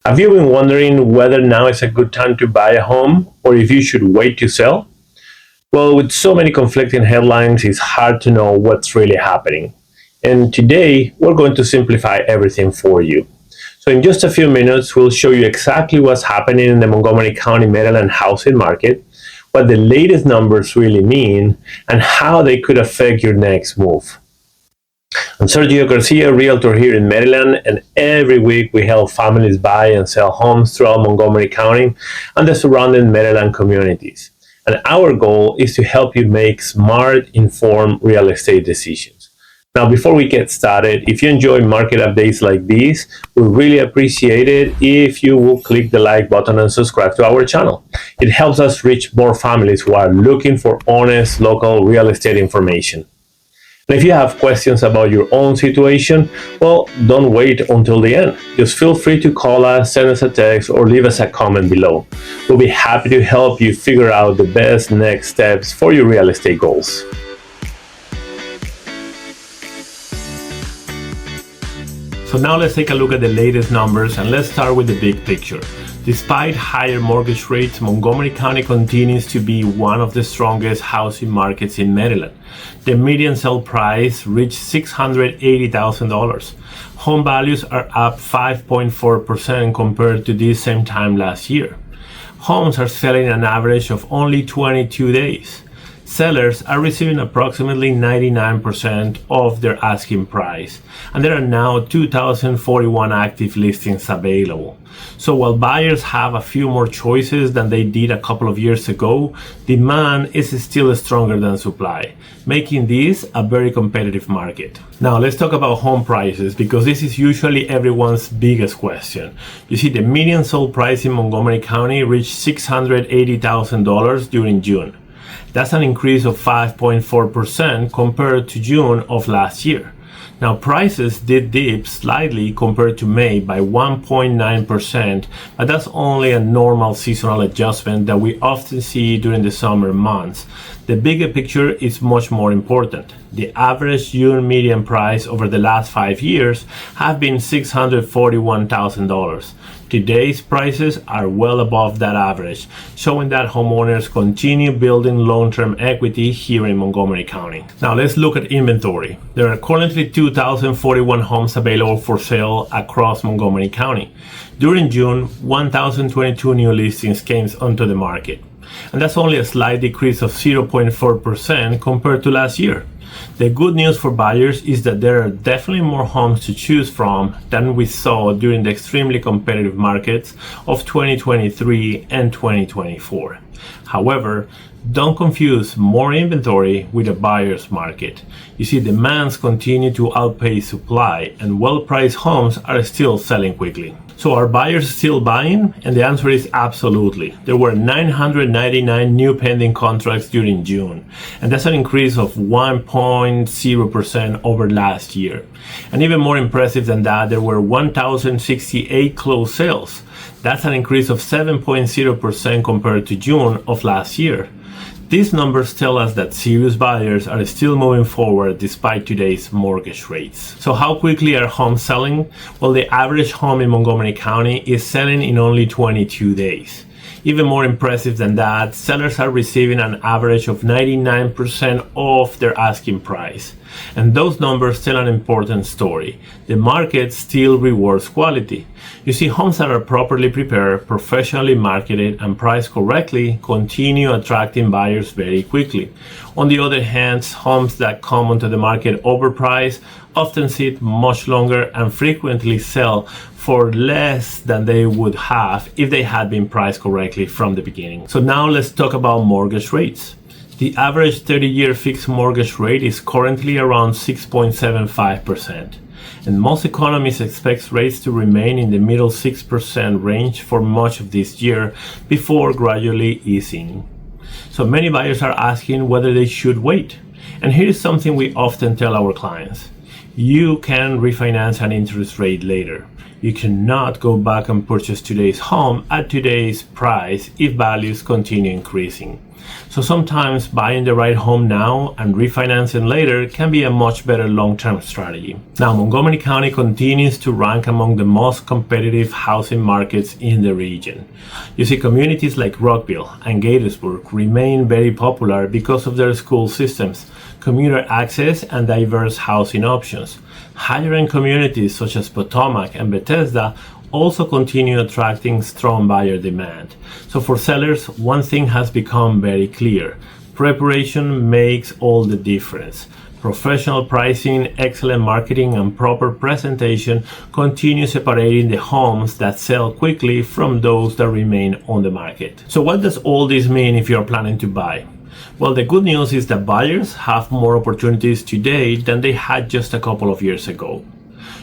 Have you been wondering whether now is a good time to buy a home or if you should wait to sell? Well, with so many conflicting headlines, it's hard to know what's really happening. And today, we're going to simplify everything for you. So, in just a few minutes, we'll show you exactly what's happening in the Montgomery County, Maryland housing market, what the latest numbers really mean, and how they could affect your next move. I'm Sergio Garcia, realtor here in Maryland, and every week we help families buy and sell homes throughout Montgomery County and the surrounding Maryland communities. And our goal is to help you make smart, informed real estate decisions. Now, before we get started, if you enjoy market updates like these, we really appreciate it if you will click the like button and subscribe to our channel. It helps us reach more families who are looking for honest local real estate information. And if you have questions about your own situation, well, don't wait until the end. Just feel free to call us, send us a text, or leave us a comment below. We'll be happy to help you figure out the best next steps for your real estate goals. So now let's take a look at the latest numbers and let's start with the big picture. Despite higher mortgage rates, Montgomery County continues to be one of the strongest housing markets in Maryland. The median sale price reached $680,000. Home values are up 5.4% compared to this same time last year. Homes are selling an average of only 22 days. Sellers are receiving approximately 99% of their asking price, and there are now 2,041 active listings available. So while buyers have a few more choices than they did a couple of years ago, demand is still stronger than supply, making this a very competitive market. Now let's talk about home prices, because this is usually everyone's biggest question. You see, the median sold price in Montgomery County reached $680,000 during June. That's an increase of 5.4% compared to June of last year. Now, prices did dip slightly compared to May by 1.9%, but that's only a normal seasonal adjustment that we often see during the summer months. The bigger picture is much more important. The average June median price over the last 5 years have been $641,000. Today's prices are well above that average, showing that homeowners continue building long-term equity here in Montgomery County. Now let's look at inventory. There are currently 2,041 homes available for sale across Montgomery County. During June, 1,022 new listings came onto the market, and that's only a slight decrease of 0.4% compared to last year. The good news for buyers is that there are definitely more homes to choose from than we saw during the extremely competitive markets of 2023 and 2024. However, don't confuse more inventory with a buyer's market. You see, demands continue to outpace supply, and well-priced homes are still selling quickly. So are buyers still buying? And the answer is absolutely. There were 999 new pending contracts during June, and that's an increase of 1.0% over last year. And even more impressive than that, there were 1,068 closed sales. That's an increase of 7.0% compared to June of last year. These numbers tell us that serious buyers are still moving forward despite today's mortgage rates. So how quickly are homes selling? Well, the average home in Montgomery County is selling in only 22 days. Even more impressive than that, sellers are receiving an average of 99% of their asking price. And those numbers tell an important story. The market still rewards quality. You see, homes that are properly prepared, professionally marketed, and priced correctly continue attracting buyers very quickly. On the other hand, homes that come onto the market overpriced often sit much longer and frequently sell for less than they would have if they had been priced correctly from the beginning. So now let's talk about mortgage rates. The average 30-year fixed mortgage rate is currently around 6.75%, and most economists expect rates to remain in the middle 6% range for much of this year before gradually easing. So many buyers are asking whether they should wait. And here is something we often tell our clients. You can refinance an interest rate later. You cannot go back and purchase today's home at today's price if values continue increasing. So sometimes buying the right home now and refinancing later can be a much better long-term strategy. Now, Montgomery County continues to rank among the most competitive housing markets in the region. You see, communities like Rockville and Gaithersburg remain very popular because of their school systems, commuter access, and diverse housing options. Higher-end communities such as Potomac and Bethesda also continue attracting strong buyer demand. So for sellers, one thing has become very clear. Preparation makes all the difference. Professional pricing, excellent marketing, and proper presentation continue separating the homes that sell quickly from those that remain on the market. So what does all this mean if you're planning to buy? Well, the good news is that buyers have more opportunities today than they had just a couple of years ago.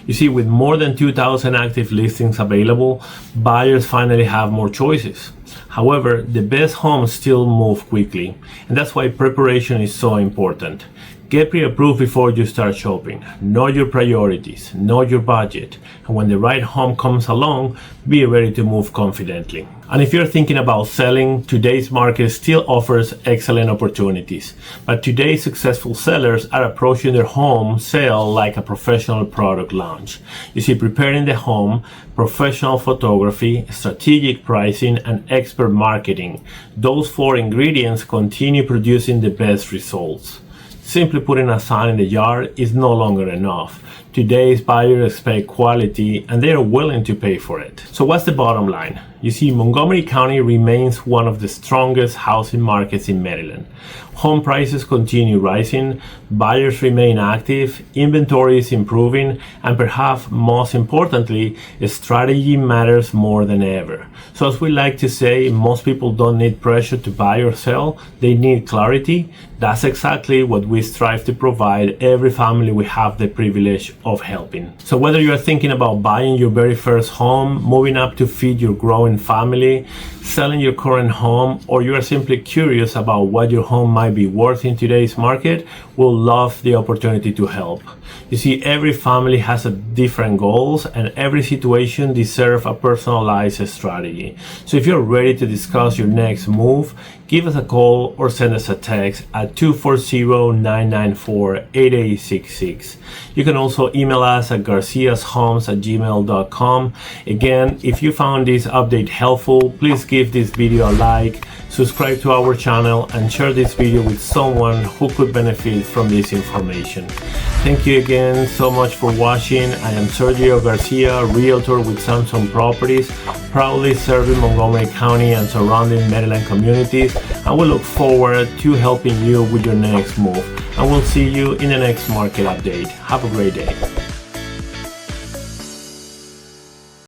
You see, with more than 2,000 active listings available, buyers finally have more choices. However, the best homes still move quickly, and that's why preparation is so important. Get pre-approved before you start shopping. Know your priorities, know your budget, and when the right home comes along, be ready to move confidently. And if you're thinking about selling, today's market still offers excellent opportunities. But today's successful sellers are approaching their home sale like a professional product launch. You see, preparing the home, professional photography, strategic pricing, and expert marketing. Those 4 ingredients continue producing the best results. Simply putting a sign in the yard is no longer enough. Today's buyers expect quality and they are willing to pay for it. So what's the bottom line? You see, Montgomery County remains one of the strongest housing markets in Maryland. Home prices continue rising, buyers remain active, inventory is improving, and perhaps most importantly, strategy matters more than ever. So as we like to say, most people don't need pressure to buy or sell, they need clarity. That's exactly what we strive to provide every family we have the privilege of helping. So whether you're thinking about buying your very first home, moving up to feed your growing family, selling your current home, or you are simply curious about what your home might be worth in today's market, we'll love the opportunity to help. You see, every family has a different goals and every situation deserves a personalized strategy. So if you're ready to discuss your next move, give us a call or send us a text at 240-994-8866. You can also email us at garciashomes@gmail.com. Again, if you found this update helpful, please give this video a like, subscribe to our channel, and share this video with someone who could benefit from this information. Thank you again so much for watching. I am Sergio Garcia, Realtor with Samson Properties, proudly serving Montgomery County and surrounding Maryland communities, and we look forward to helping you with your next move. And we'll see you in the next market update. Have a great day.